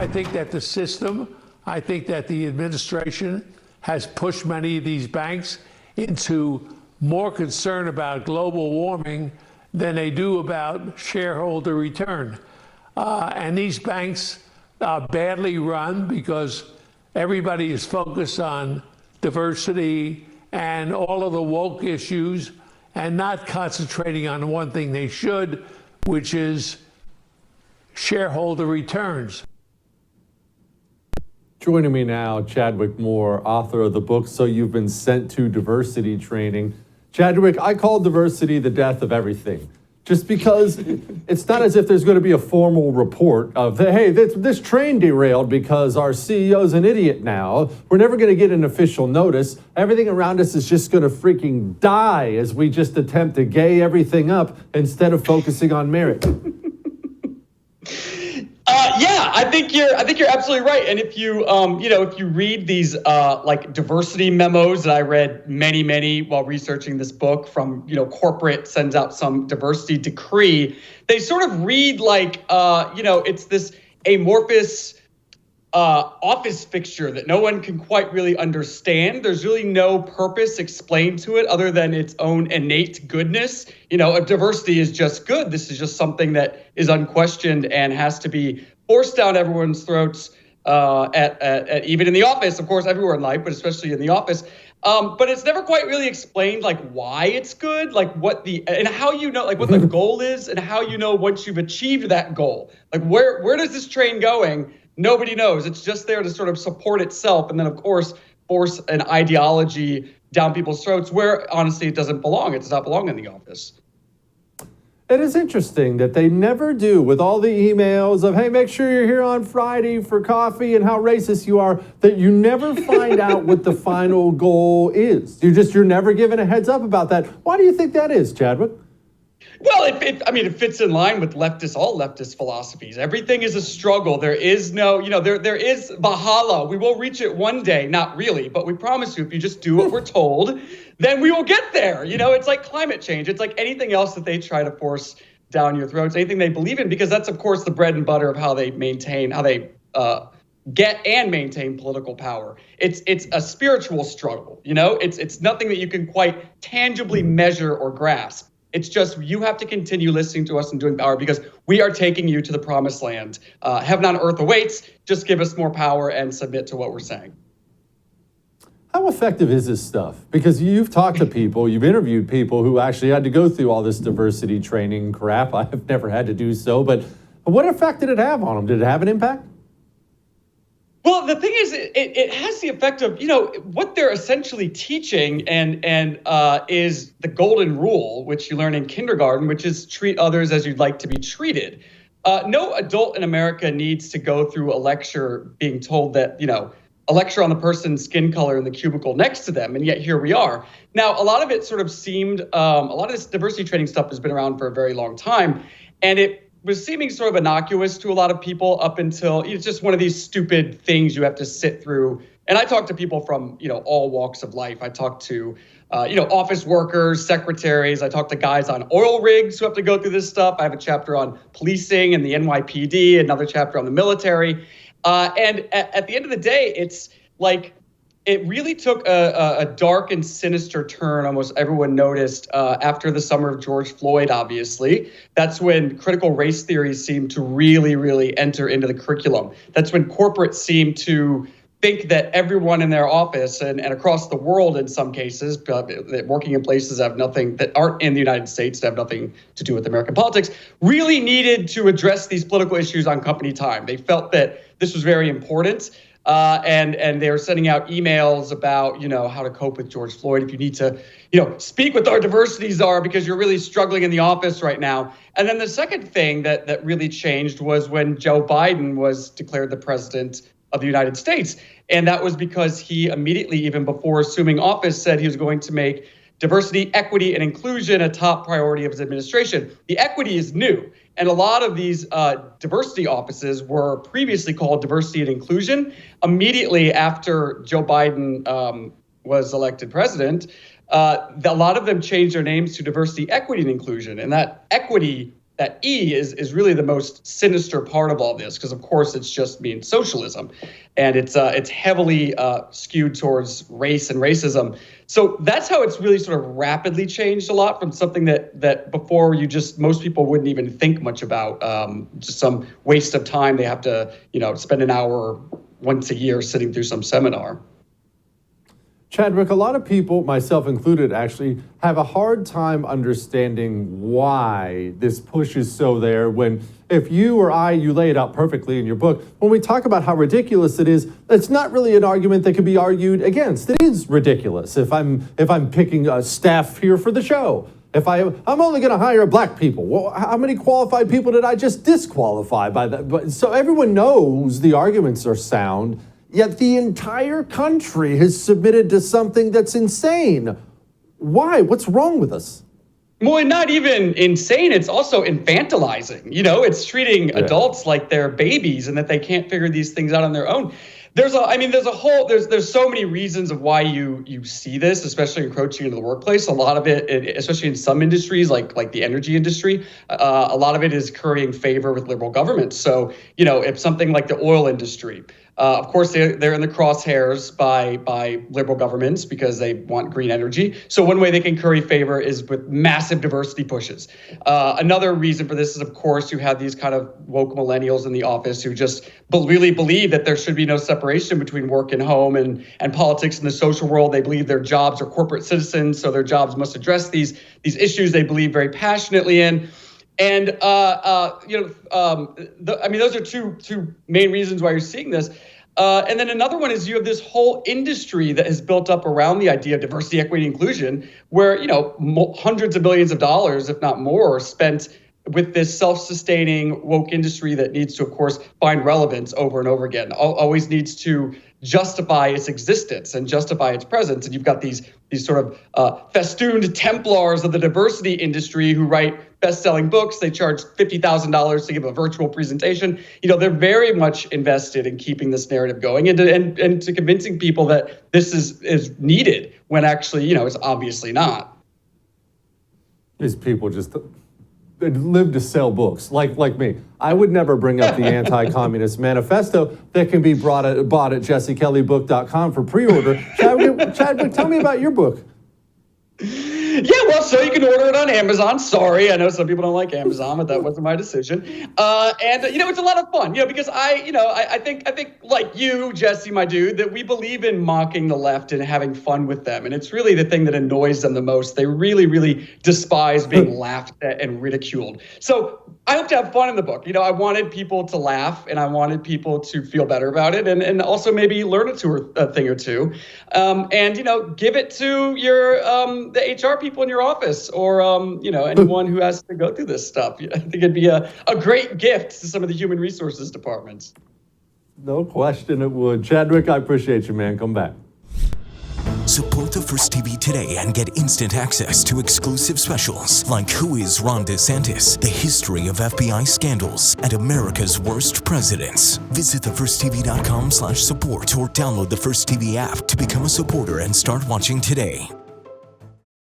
think that the system, I think that the administration has pushed many of these banks into more concern about global warming than they do about shareholder return. And these banks are badly run because everybody is focused on diversity and all of the woke issues and not concentrating on one thing they should, which is shareholder returns. Joining me now, Chadwick Moore, author of the book, So You've Been Sent to Diversity Training. Chadwick, I call diversity the death of everything. Just because it's not as if there's going to be a formal report of, hey, this train derailed because our CEO's an idiot now. We're never going to get an official notice. Everything around us is just going to freaking die as we just attempt to gay everything up instead of focusing on merit. Yeah, I think you're absolutely right. And if you if you read these like diversity memos that I read many while researching this book from, corporate sends out some diversity decree, they sort of read like it's this amorphous office fixture that no one can quite really understand. There's really no purpose explained to it other than its own innate goodness. If diversity is just good, this is just something that is unquestioned and has to be forced down everyone's throats at even in the office, of course, everywhere in life, but especially in the office. But it's never quite really explained like why it's good, like what and how like what the goal is and how once you've achieved that goal. Like where does this train going? Nobody knows. It's just there to sort of support itself and then, of course, force an ideology down people's throats where, honestly, it doesn't belong. It does not belong in the office. It is interesting that they never do, with all the emails of, hey, make sure you're here on Friday for coffee and how racist you are, that you never find out what the final goal is. You're never given a heads up about that. Why do you think that is, Chadwick? Well, it fits in line with all leftist philosophies. Everything is a struggle. There is no, there is Valhalla. We will reach it one day. Not really, but we promise you, if you just do what we're told, then we will get there. It's like climate change. It's like anything else that they try to force down your throats, anything they believe in, because that's, of course, the bread and butter of how they get and maintain political power. It's a spiritual struggle. It's nothing that you can quite tangibly measure or grasp. It's just you have to continue listening to us and doing power because we are taking you to the promised land. Heaven on earth awaits. Just give us more power and submit to what we're saying. How effective is this stuff? Because you've talked to people, you've interviewed people who actually had to go through all this diversity training crap. I have never had to do so, but what effect did it have on them? Did it have an impact? Well, the thing is, it has the effect of, what they're essentially teaching and is the golden rule, which you learn in kindergarten, which is treat others as you'd like to be treated. No adult in America needs to go through a lecture being told that, a lecture on the person's skin color in the cubicle next to them. And yet here we are. Now, a lot of it sort of seemed, a lot of this diversity training stuff has been around for a very long time. And it was seeming sort of innocuous to a lot of people up until it's just one of these stupid things you have to sit through. And I talk to people from, all walks of life. I talk to, office workers, secretaries. I talk to guys on oil rigs who have to go through this stuff. I have a chapter on policing and the NYPD, another chapter on the military. And at the end of the day, it's like, it really took a dark and sinister turn, almost everyone noticed, after the summer of George Floyd, obviously. That's when critical race theories seemed to really, really enter into the curriculum. That's when corporates seem to think that everyone in their office and across the world in some cases, working in places that aren't in the United States, that have nothing to do with American politics, really needed to address these political issues on company time. They felt that this was very important. And they were sending out emails about, how to cope with George Floyd. If you need to, speak with our diversity czar because you're really struggling in the office right now. And then the second thing that really changed was when Joe Biden was declared the president of the United States. And that was because he immediately, even before assuming office, said he was going to make diversity, equity, and inclusion a top priority of his administration. The equity is new. And a lot of these diversity offices were previously called diversity and inclusion. Immediately after Joe Biden was elected president, a lot of them changed their names to diversity, equity, and inclusion. And that equity that E is really the most sinister part of all this, because of course it's just means socialism, and it's heavily skewed towards race and racism. So that's how it's really sort of rapidly changed a lot from something that before most people wouldn't even think much about, just some waste of time. They have to, spend an hour once a year sitting through some seminar. Chadwick, a lot of people, myself included, actually have a hard time understanding why this push is so there when, if you or I, you lay it out perfectly in your book, when we talk about how ridiculous it is, it's not really an argument that can be argued against. It is ridiculous if I'm picking a staff here for the show. If I'm only going to hire black people, well, how many qualified people did I just disqualify by that? But so everyone knows the arguments are sound. Yet the entire country has submitted to something that's insane. Why? What's wrong with us? Well, not even insane. It's also infantilizing. It's treating adults like they're babies and that they can't figure these things out on their own. There's so many reasons of why you see this, especially encroaching into the workplace. A lot of it, especially in some industries like the energy industry, a lot of it is currying favor with liberal governments. So, if something like the oil industry, of course, they're in the crosshairs by liberal governments because they want green energy. So one way they can curry favor is with massive diversity pushes. Another reason for this is, of course, you have these kind of woke millennials in the office who just really believe that there should be no separation between work and home and politics in the social world. They believe their jobs are corporate citizens, so their jobs must address these issues they believe very passionately in. And those are two main reasons why you're seeing this. And then another one is you have this whole industry that has built up around the idea of diversity, equity, inclusion, where hundreds of billions of dollars, if not more, are spent with this self-sustaining woke industry that needs to, of course, find relevance over and over again. Always needs to justify its existence and justify its presence. And you've got these sort of festooned Templars of the diversity industry who write best-selling books. They charge $50,000 to give a virtual presentation. They're very much invested in keeping this narrative going and to convincing people that this is needed when actually, it's obviously not. These people just live to sell books, like me. I would never bring up the anti-communist manifesto that can be bought at jessekellybook.com for pre-order. Chadwick, tell me about your book. Yeah, well, so you can order it on Amazon. Sorry, I know some people don't like Amazon, but that wasn't my decision. And it's a lot of fun, because I think like you, Jesse, my dude, that we believe in mocking the left and having fun with them. And it's really the thing that annoys them the most. They really, really despise being laughed at and ridiculed. So I hope to have fun in the book. I wanted people to laugh and I wanted people to feel better about it and also maybe learn a thing or two. And give it to your the HR people in your office or anyone who has to go through this stuff. I think it'd be a great gift to some of the human resources departments. No question it would. Chadwick, I appreciate you, man. Come back. Support the First TV today and get instant access to exclusive specials like Who is Ron DeSantis, the history of FBI scandals, and America's worst presidents. Visit thefirsttv.com/support or download the First TV app to become a supporter and start watching today.